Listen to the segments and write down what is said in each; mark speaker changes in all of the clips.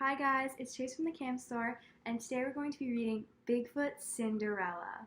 Speaker 1: Hi guys, it's Chase from the CampStore, and today we're going to be reading Bigfoot Cinderella.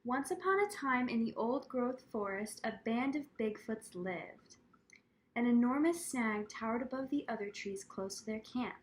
Speaker 1: Once upon a time in the old-growth forest, a band of Bigfoots lived. An enormous snag towered above the other trees close to their camp.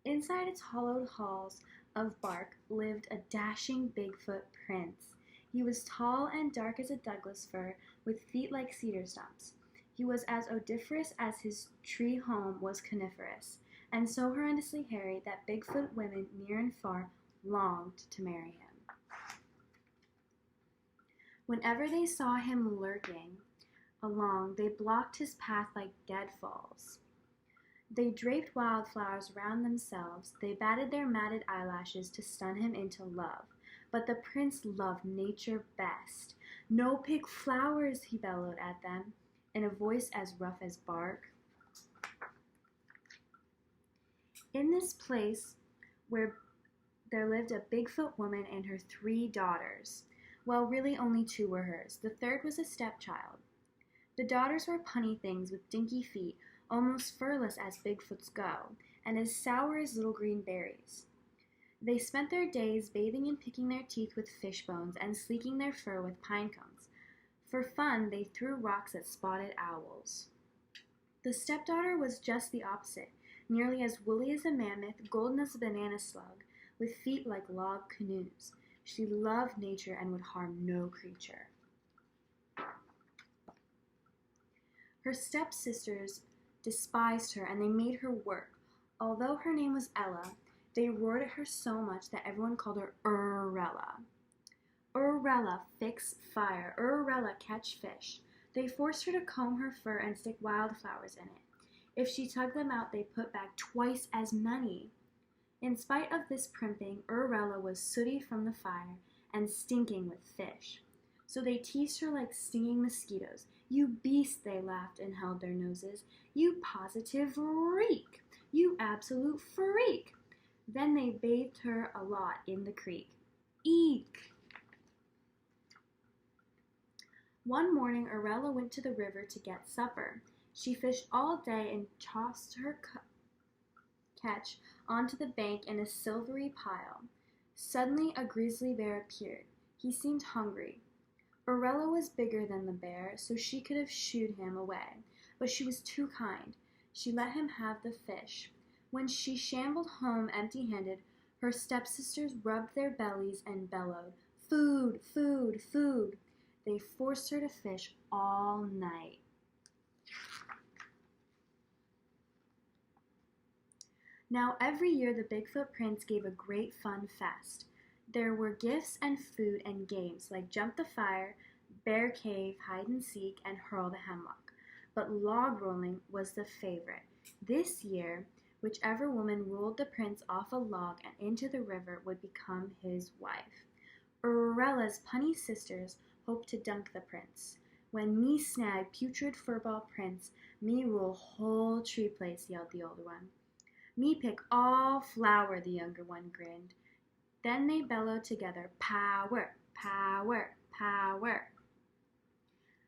Speaker 1: Inside its hollowed halls of bark lived a dashing Bigfoot prince. He was tall and dark as a Douglas fir, with feet like cedar stumps. He was as odoriferous as his tree home was coniferous, and so horrendously hairy that Bigfoot women near and far longed to marry him. Whenever they saw him lurking along, they blocked his path like deadfalls. They draped wildflowers round themselves. They batted their matted eyelashes to stun him into love. But the prince loved nature best. "No pick flowers," he bellowed at them, in a voice as rough as bark. In this place where there lived a Bigfoot woman and her 3 daughters. Well, really only 2 were hers. The third was a stepchild. The daughters were punny things with dinky feet, almost furless as Bigfoots go, and as sour as little green berries. They spent their days bathing and picking their teeth with fish bones and sleeking their fur with pine cones. For fun, they threw rocks at spotted owls. The stepdaughter was just the opposite, nearly as woolly as a mammoth, golden as a banana slug, with feet like log canoes. She loved nature and would harm no creature. Her stepsisters despised her, and they made her work. Although her name was Ella, they roared at her so much that everyone called her Urrella. Urrella, fix fire. Urrella, catch fish. They forced her to comb her fur and stick wildflowers in it. If she tugged them out, they put back twice as many. In spite of this primping, Urrella was sooty from the fire and stinking with fish. So they teased her like stinging mosquitoes. "You beast," they laughed and held their noses. "You positive freak! You absolute freak!" Then they bathed her a lot in the creek. Eek! One morning, Urrella went to the river to get supper. She fished all day and tossed her catch onto the bank in a silvery pile. Suddenly, a grizzly bear appeared. He seemed hungry. Urrella was bigger than the bear, so she could have shooed him away, but she was too kind. She let him have the fish. When she shambled home empty-handed, her stepsisters rubbed their bellies and bellowed, "Food, food, food!" They forced her to fish all night. Now every year the Bigfoot Prince gave a great fun fest. There were gifts and food and games like Jump the Fire, Bear Cave, Hide and Seek, and Hurl the Hemlock. But log rolling was the favorite. This year, whichever woman rolled the prince off a log and into the river would become his wife. Urrella's punny sisters hoped to dunk the prince. "When me snag putrid furball prince, me rule whole tree place," yelled the older one. "Me pick all flower," the younger one grinned. Then they bellowed together, "Power, power, power."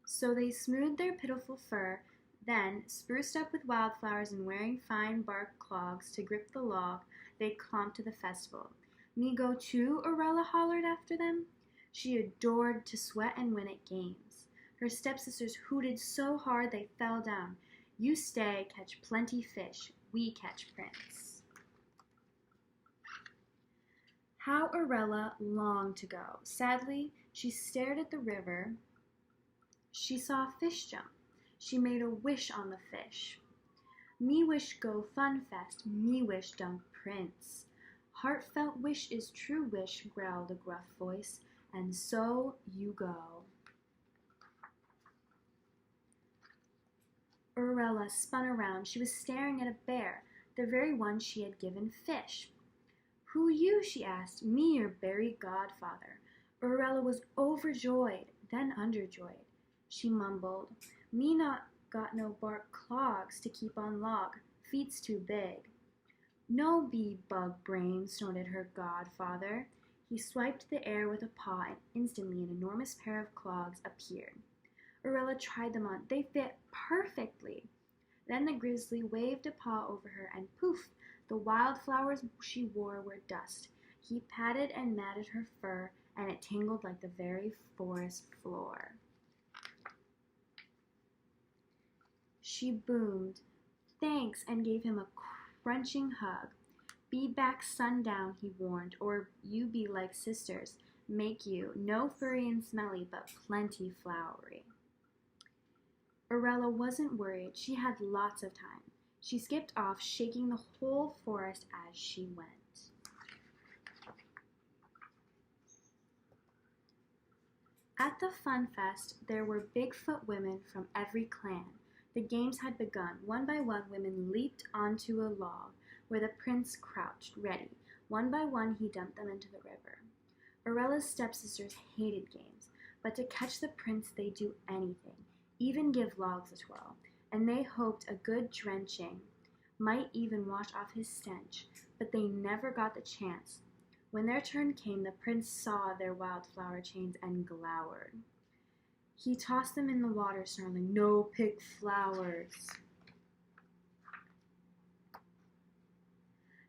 Speaker 1: So they smoothed their pitiful fur, then, spruced up with wildflowers and wearing fine bark clogs to grip the log, they clomped to the festival. "Me go too?" Urrella hollered after them. She adored to sweat and win at games. Her stepsisters hooted so hard they fell down. "You stay, catch plenty fish. We catch prince." How Urrella longed to go. Sadly, she stared at the river. She saw a fish jump. She made a wish on the fish. "Me wish go fun fest. Me wish dunk prince." "Heartfelt wish is true wish," growled a gruff voice, "and so you go." Urrella spun around. She was staring at a bear, the very one she had given fish. "Who you?" she asked. "Me, your berry godfather." Urrella was overjoyed, then underjoyed. She mumbled, "Me not got no bark clogs to keep on log. Feet's too big." "No be bug brain," snorted her godfather. He swiped the air with a paw, and instantly an enormous pair of clogs appeared. Urrella tried them on. They fit perfectly. Then the grizzly waved a paw over her, and poof! The wildflowers she wore were dust. He patted and matted her fur, and it tingled like the very forest floor. She boomed, "Thanks," and gave him a crunching hug. "Be back sundown," he warned, "or you be like sisters. Make you, no furry and smelly, but plenty flowery." Orella wasn't worried. She had lots of time. She skipped off, shaking the whole forest as she went. At the Fun Fest, there were Bigfoot women from every clan. The games had begun. One by one, women leaped onto a log where the prince crouched, ready. One by one, he dumped them into the river. Orella's stepsisters hated games, but to catch the prince, they'd do anything, even give logs a twirl, and they hoped a good drenching might even wash off his stench, but they never got the chance. When their turn came, the prince saw their wildflower chains and glowered. He tossed them in the water, snarling, "No pick flowers."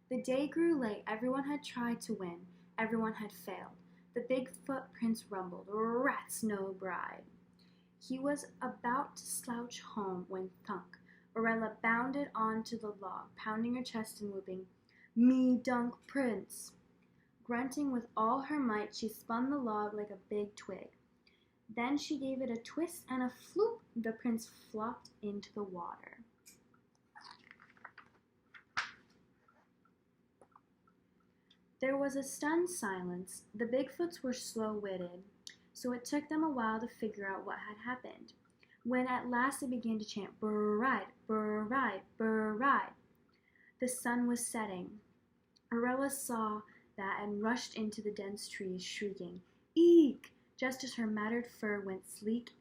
Speaker 1: The day grew late. Everyone had tried to win. Everyone had failed. The Bigfoot prince rumbled, "Rats no bride." He was about to slouch home when thunk! Orella bounded onto the log, pounding her chest and whooping, "Me dunk prince." Grunting with all her might, she spun the log like a big twig. Then she gave it a twist, and a floop! The prince flopped into the water. There was a stunned silence. The Bigfoots were slow-witted, so it took them a while to figure out what had happened. When at last they began to chant, "Burr-ride, burr-ride, burr-ride." The sun was setting. Orella saw that and rushed into the dense trees, shrieking, "Eek!" just as her matted fur went sleek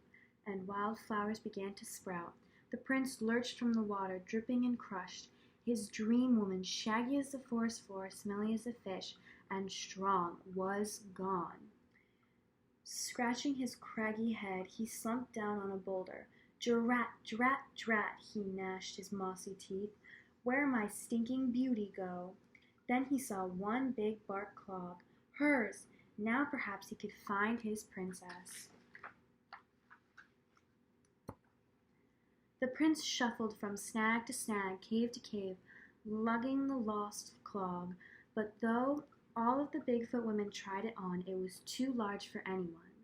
Speaker 1: and wildflowers began to sprout. The prince lurched from the water, dripping and crushed. His dream woman, shaggy as the forest floor, smelly as a fish, and strong, was gone. Scratching his craggy head, he slumped down on a boulder. "Drat, drat, drat," he gnashed his mossy teeth. "Where'd my stinking beauty go?" Then he saw one big bark clog. Hers! Now perhaps he could find his princess. The prince shuffled from snag to snag, cave to cave, lugging the lost clog, but though all of the Bigfoot women tried it on, it was too large for anyone.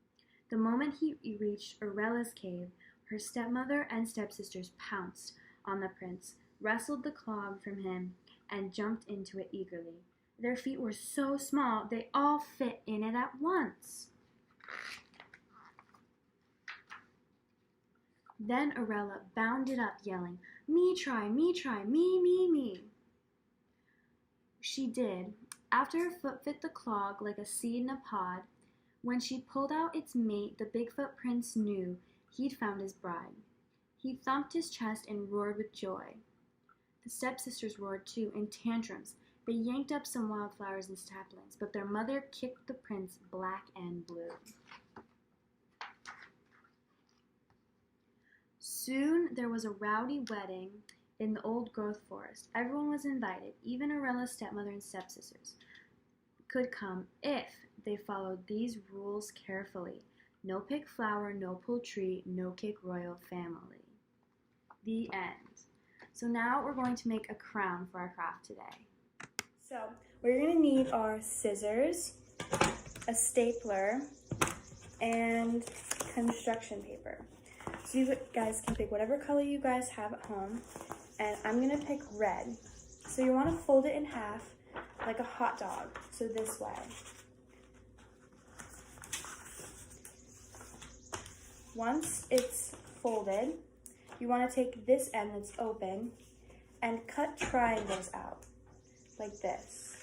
Speaker 1: The moment he reached Orella's cave, her stepmother and stepsisters pounced on the prince, wrestled the clog from him, and jumped into it eagerly. Their feet were so small, they all fit in it at once. Then Orella bounded up, yelling, me try, me, me." She did. After her foot fit the clog like a seed in a pod, when she pulled out its mate, the Bigfoot prince knew he'd found his bride. He thumped his chest and roared with joy. The stepsisters roared too, in tantrums. They yanked up some wildflowers and saplings, but their mother kicked the prince black and blue. Soon there was a rowdy wedding in the old growth forest. Everyone was invited, even Orella's stepmother and stepsisters could come if they followed these rules carefully. No pick flower, no pull tree, no kick royal family. The end. So now we're going to make a crown for our craft today. So what you're going to need are scissors, a stapler, and construction paper. So you guys can pick whatever color you guys have at home, and I'm going to pick red. So you want to fold it in half like a hot dog, so this way. Once it's folded, you want to take this end that's open and cut triangles out like this.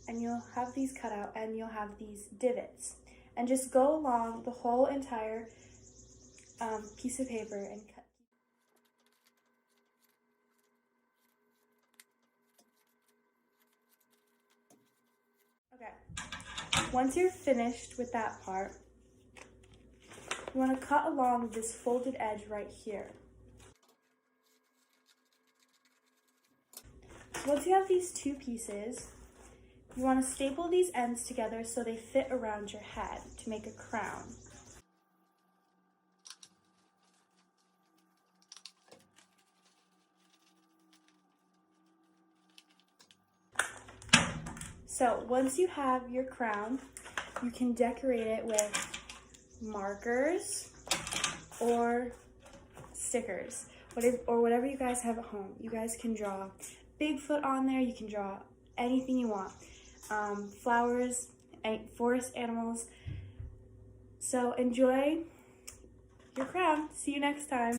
Speaker 1: And you'll have these cut out and you'll have these divots. And just go along the whole entire piece of paper and cut. Okay, once you're finished with that part, You want to cut along this folded edge right here. So once you have these two pieces, you want to staple these ends together so they fit around your head to make a crown. So once you have your crown, you can decorate it with markers or stickers, whatever you guys have at home. You guys can draw Bigfoot on there, you can draw anything you want. Flowers, forest animals. So enjoy your crown. See you next time.